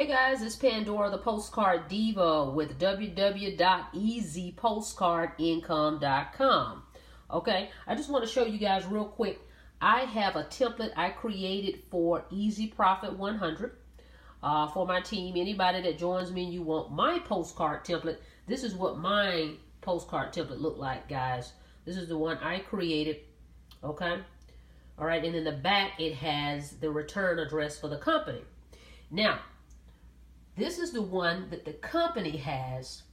Hey guys, it's Pandora, the Postcard Diva with www.easypostcardincome.com. Okay, I just want to show you guys real quick. I have a template I created for Easy Profit 100 for my team. Anybody that joins me and you want my postcard template, this is what my postcard template look like, guys. This is the one I created. Okay, all right, and in the back it has the return address for the company. Now, this is the one that the company has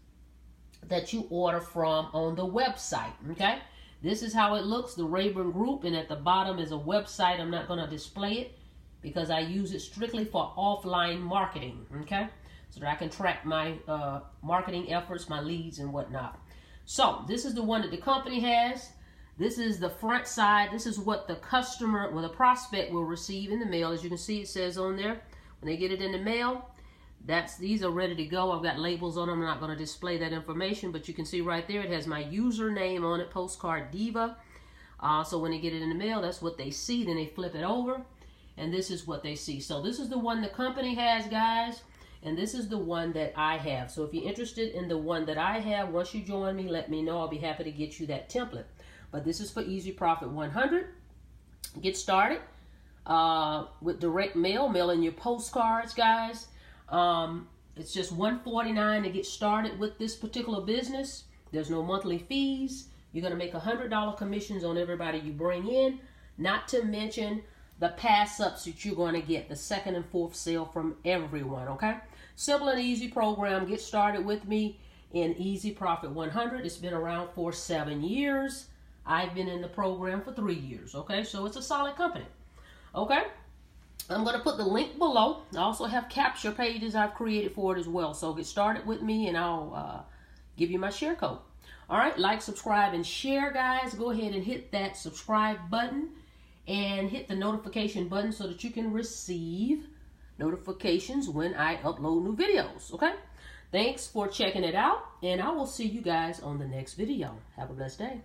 that you order from on the website, okay? This is how it looks, the Rayburn Group, and at the bottom is a website. I'm not going to display it because I use it strictly for offline marketing, okay? So that I can track my marketing efforts, my leads, and whatnot. So this is the one that the company has. This is the front side. This is what the customer or the prospect will receive in the mail. As you can see, it says on there, when they get it in the mail, these are ready to go. I've got labels on them. I'm not going to display that information, but you can see right there, it has my username on it, Postcard Diva. So when they get it in the mail, that's what they see. Then they flip it over, and this is what they see. So this is the one the company has, guys, and this is the one that I have. So if you're interested in the one that I have, once you join me, let me know. I'll be happy to get you that template. But this is for Easy Profit 100. Get started with direct mail, mailing your postcards, guys. It's just $149 to get started with this particular business. There's no monthly fees. You're going to make $100 commissions on everybody you bring in, not to mention the pass-ups that you're going to get, the second and fourth sale from everyone, okay? Simple and easy program. Get started with me in Easy Profit 100. It's been around for 7 years. I've been in the program for 3 years, okay? So it's a solid company, okay? I'm going to put the link below. I also have capture pages I've created for it as well. So get started with me and I'll give you my share code. All right, like, subscribe, and share, guys. Go ahead and hit that subscribe button and hit the notification button so that you can receive notifications when I upload new videos, okay? Thanks for checking it out, and I will see you guys on the next video. Have a blessed day.